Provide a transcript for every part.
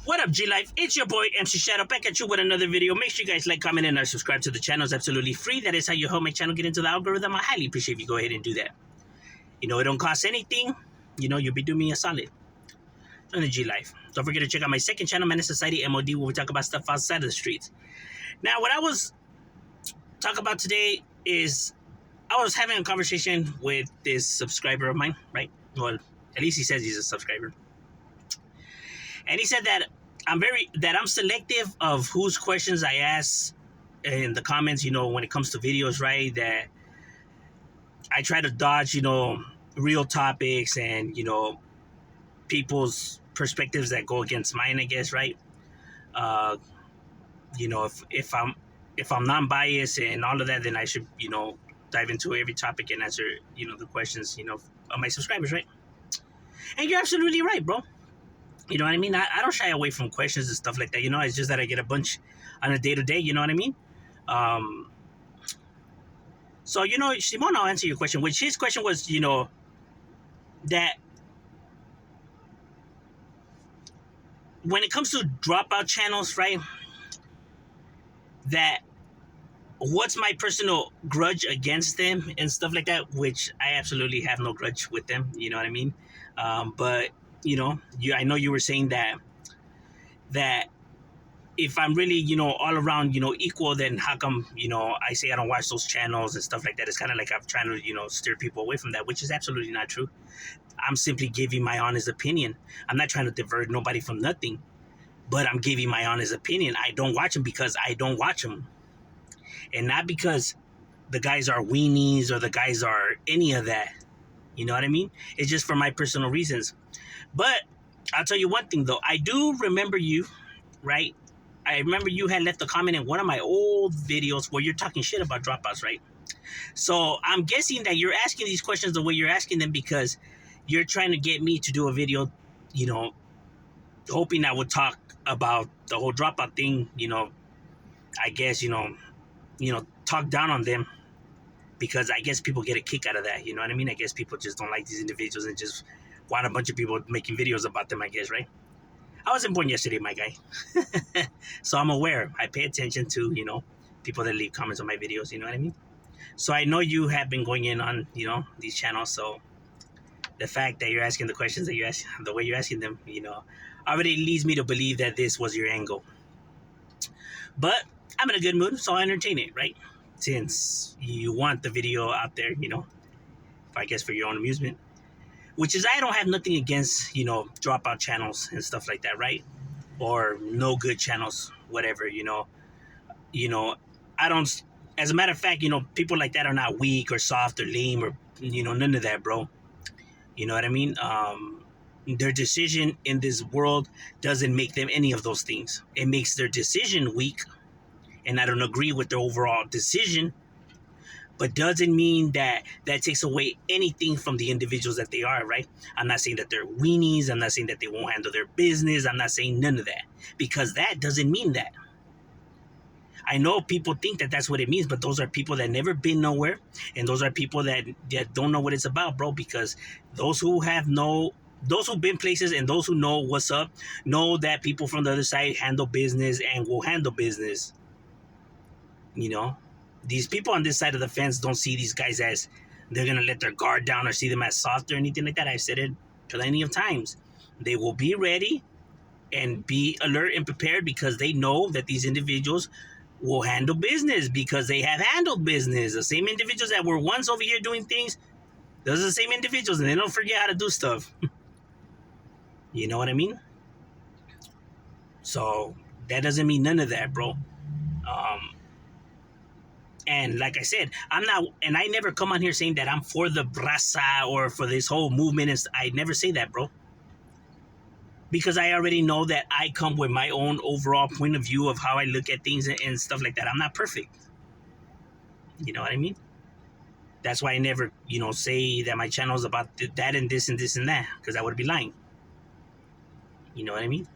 What up, G Life? It's your boy MC Shadow back at you with another video. Make sure you guys like, comment, and subscribe to the channel. It's absolutely free. That is how you help my channel get into the algorithm. I highly appreciate if you go ahead and do that. You know, it don't cost anything. You know, you'll be doing me a solid. On the G Life. Don't forget to check out my second channel, Menace Society M.O.D, where we talk about stuff outside of the streets. Now, what I was talking about today is I was having a conversation with this subscriber of mine, right? Well, at least he says he's a subscriber. And he said that I'm selective of whose questions I ask in the comments, you know, when it comes to videos, right? That I try to dodge, you know, real topics and, you know, people's perspectives that go against mine, I guess, right? Uh, you know, if I'm non-biased and all of that, then I should, you know, dive into every topic and answer, you know, the questions, you know, of my subscribers, right? And you're absolutely right, bro. You know what I mean? I don't shy away from questions and stuff like that. You know, it's just that I get a bunch on a day-to-day. You know what I mean? Um, so, you know, Simon, I'll answer your question, which his question was, you know, that when it comes to dropout channels, right, that what's my personal grudge against them and stuff like that, which I absolutely have no grudge with them. You know what I mean? But, you know, I know you were saying that if I'm really, you know, all around, you know, equal, then how come, you know, I say I don't watch those channels and stuff like that? It's kind of like I'm trying to, you know, steer people away from that, which is absolutely not true. I'm simply giving my honest opinion. I'm not trying to divert nobody from nothing, but I'm giving my honest opinion. I don't watch them because I don't watch them. And not because the guys are weenies or the guys are any of that. You know what I mean? It's just for my personal reasons. But I'll tell you one thing, though. I do remember you, right? I remember you had left a comment in one of my old videos where you're talking shit about dropouts, right? So I'm guessing that you're asking these questions the way you're asking them because you're trying to get me to do a video, you know, hoping I would talk about the whole dropout thing, you know, I guess, talk down on them because I guess people get a kick out of that, you know what I mean? I guess people just don't like these individuals and just want a bunch of people making videos about them, I guess, right? I wasn't born yesterday, my guy. So I'm aware. I pay attention to, you know, people that leave comments on my videos, you know what I mean? So I know you have been going in on, you know, these channels. So the fact that you're asking the questions that you're asking, the way you're asking them, you know, already leads me to believe that this was your angle. But I'm in a good mood, so I entertain it, right? Since you want the video out there, you know, I guess for your own amusement. Which is, I don't have nothing against, you know, dropout channels and stuff like that, right? Or no good channels, whatever, you know. I don't, as a matter of fact, you know, people like that are not weak or soft or lame or, you know, none of that, bro. You know what I mean? Their decision in this world doesn't make them any of those things. It makes their decision weak, and I don't agree with their overall decision, but doesn't mean that that takes away anything from the individuals that they are, right? I'm not saying that they're weenies. I'm not saying that they won't handle their business. I'm not saying none of that, because that doesn't mean that. I know people think that that's what it means, but those are people that never been nowhere, and those are people that don't know what it's about, bro. Because those who've been places and those who know what's up know that people from the other side handle business and will handle business. You know, these people on this side of the fence don't see these guys as they're gonna let their guard down or see them as soft or anything like that. I've said it plenty of times. They will be ready and be alert and prepared because they know that these individuals will handle business because they have handled business. The same individuals that were once over here doing things, those are the same individuals, and they don't forget how to do stuff. You know what I mean? So that doesn't mean none of that, bro. And like I said, I'm not, and I never come on here saying that I'm for the brasa or for this whole movement. I never say that, bro. Because I already know that I come with my own overall point of view of how I look at things and stuff like that. I'm not perfect. You know what I mean? That's why I never, you know, say that my channel is about that and this and this and that, because I would be lying. You know what I mean?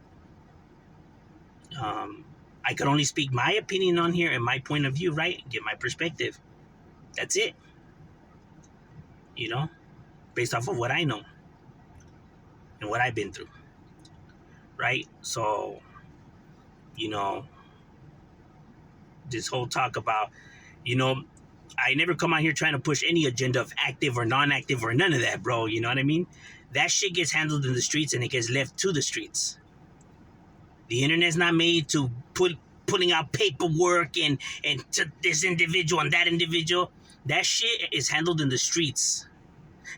I could only speak my opinion on here and my point of view, right? Get my perspective. That's it. You know, based off of what I know and what I've been through, right? So, you know, this whole talk about, you know, I never come out here trying to push any agenda of active or non-active or none of that, bro. You know what I mean? That shit gets handled in the streets and it gets left to the streets. The internet's not made to putting out paperwork and to this individual and that individual. That shit is handled in the streets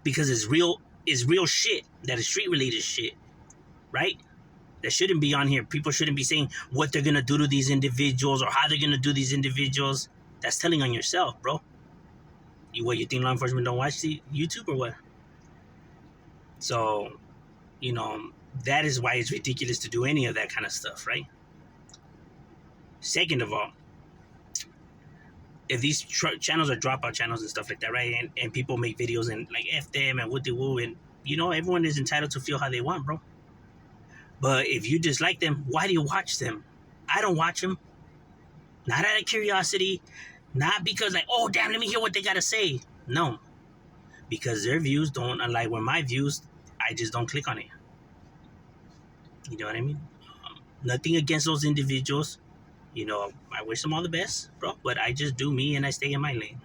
because it's real shit that is street related shit, right? That shouldn't be on here. People shouldn't be saying what they're gonna do to these individuals or how they're gonna do these individuals. That's telling on yourself, bro. You think law enforcement don't watch the YouTube or what? So, you know, that is why it's ridiculous to do any of that kind of stuff, right? Second of all, if these channels are dropout channels and stuff like that, right? And people make videos and like F them and what they woo, and you know, everyone is entitled to feel how they want, bro. But if you dislike them, why do you watch them? I don't watch them. Not out of curiosity, not because like, oh damn, let me hear what they gotta say. No, because their views don't align with my views. I just don't click on it. You know what I mean? Nothing against those individuals. You know, I wish them all the best, bro. But I just do me and I stay in my lane.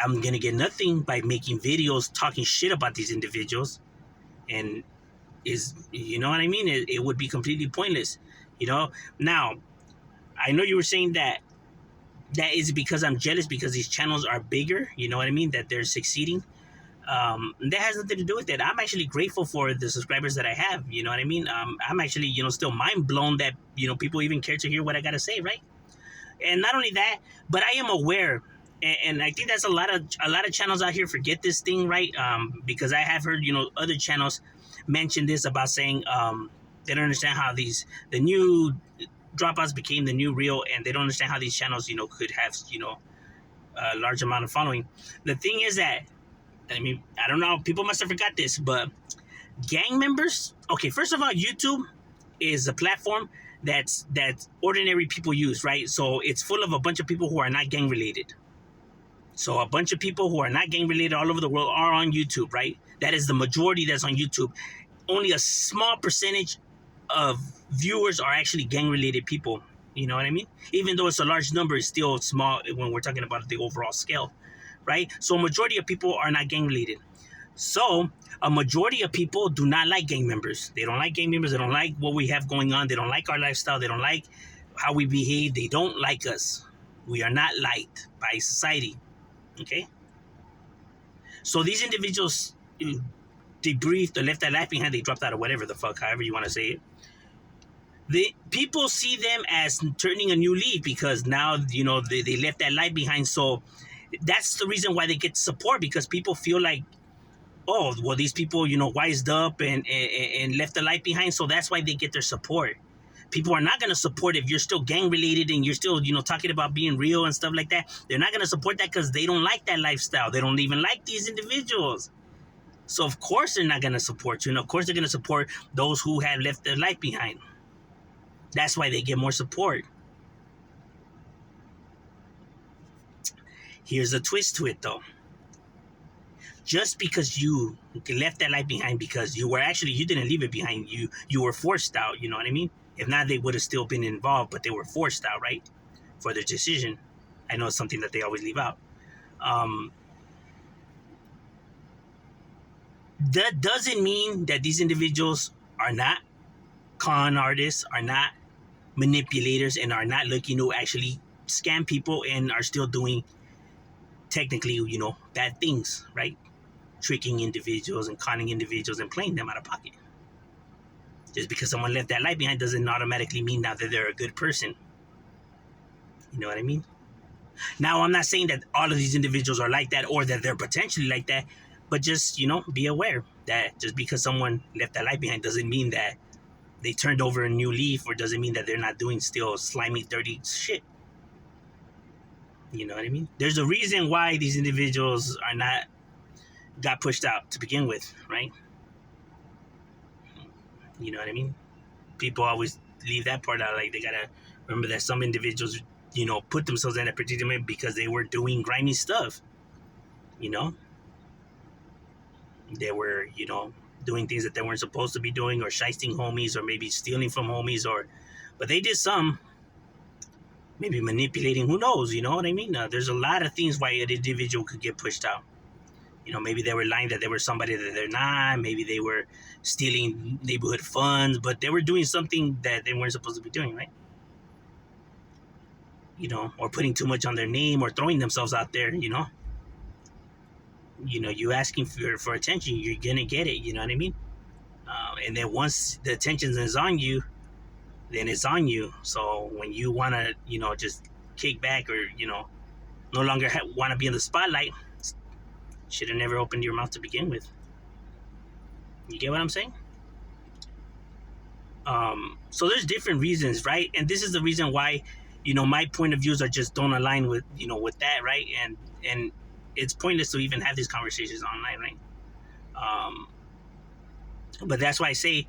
I'm gonna get nothing by making videos talking shit about these individuals, and you know what I mean? It would be completely pointless. You know. Now, I know you were saying that is because I'm jealous because these channels are bigger. You know what I mean? That they're succeeding. That has nothing to do with it. I'm actually grateful for the subscribers that I have. You know what I mean? I'm actually, you know, still mind blown that, you know, people even care to hear what I gotta say, right? And not only that, but I am aware, and I think that's a lot of channels out here forget this thing, right? Because I have heard, you know, other channels mention this about saying they don't understand how the new dropouts became the new real, and they don't understand how these channels, you know, could have, you know, a large amount of following. The thing is that, I mean, I don't know, people must have forgot this, but gang members, okay, first of all, YouTube is a platform that's ordinary people use, right? So it's full of a bunch of people who are not gang related. So a bunch of people who are not gang related all over the world are on YouTube, right? That is the majority that's on YouTube. Only a small percentage of viewers are actually gang related people. You know what I mean? Even though it's a large number, it's still small when we're talking about the overall scale, right? So a majority of people are not gang related. So a majority of people do not like gang members. They don't like gang members. They don't like what we have going on. They don't like our lifestyle. They don't like how we behave. They don't like us. We are not liked by society. Okay? So these individuals debriefed or left that life behind. They dropped out or whatever the fuck, however you want to say it. The people see them as turning a new leaf because now, you know, they left that life behind. So that's the reason why they get support, because people feel like, oh, well, these people, you know, wised up and left the light behind. So that's why they get their support. People are not going to support if you're still gang related and you're still, you know, talking about being real and stuff like that. They're not going to support that because they don't like that lifestyle. They don't even like these individuals. So of course they're not going to support you. And of course they're going to support those who have left their life behind. That's why they get more support. Here's a twist to it, though. Just because you left that life behind, because you didn't leave it behind, you were forced out, you know what I mean? If not, they would have still been involved, but they were forced out, right? For their decision. I know it's something that they always leave out. That doesn't mean that these individuals are not con artists, are not manipulators, and are not looking to actually scam people and are still doing technically, you know, bad things, right? Tricking individuals and conning individuals and playing them out of pocket. Just because someone left that life behind doesn't automatically mean now that they're a good person. You know what I mean? Now, I'm not saying that all of these individuals are like that or that they're potentially like that, but just, you know, be aware that just because someone left that life behind doesn't mean that they turned over a new leaf, or doesn't mean that they're not doing still slimy, dirty shit. You know what I mean? There's a reason why these individuals got pushed out to begin with, right? You know what I mean? People always leave that part out. Like, they gotta remember that some individuals, you know, put themselves in that predicament because they were doing grimy stuff. You know? They were, you know, doing things that they weren't supposed to be doing, or shysting homies, or maybe stealing from homies, or but they did some, maybe manipulating. Who knows? You know what I mean? There's a lot of things why an individual could get pushed out. You know, maybe they were lying that they were somebody that they're not. Maybe they were stealing neighborhood funds, but they were doing something that they weren't supposed to be doing, right? You know, or putting too much on their name, or throwing themselves out there. You asking for attention, you're gonna get it. You know what I mean? And then once the attention is on you, then it's on you. So when you wanna, just kick back, or no longer want to be in the spotlight, should have never opened your mouth to begin with. You get what I'm saying? So there's different reasons, right? And this is the reason why, my point of views are just don't align with, with that, right? And it's pointless to even have these conversations online, right? Um, but that's why I say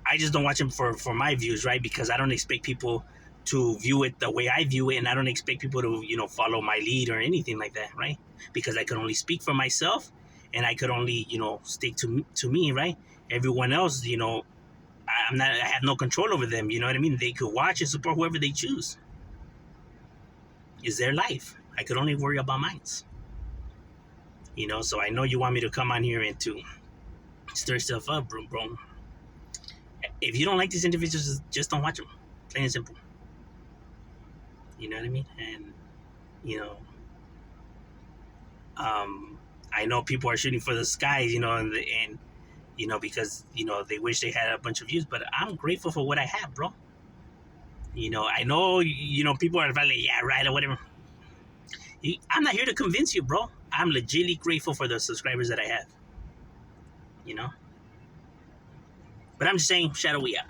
I just don't watch them for my views, right? Because I don't expect people to view it the way I view it, and I don't expect people to, follow my lead or anything like that, right? Because I could only speak for myself, and I could only, stick to me, right? Everyone else, I have no control over them. You know what I mean? They could watch and support whoever they choose. It's their life. I could only worry about mine. So I know you want me to come on here and to stir stuff up, bro. If you don't like these individuals, just don't watch them. Plain and simple. You know what I mean? And you know, I know people are shooting for the skies, and because they wish they had a bunch of views, but I'm grateful for what I have, bro. I know people are probably yeah right or whatever. I'm not here to convince you, bro. I'm legitimately grateful for the subscribers that I have. You know, but I'm just saying, shadow we out.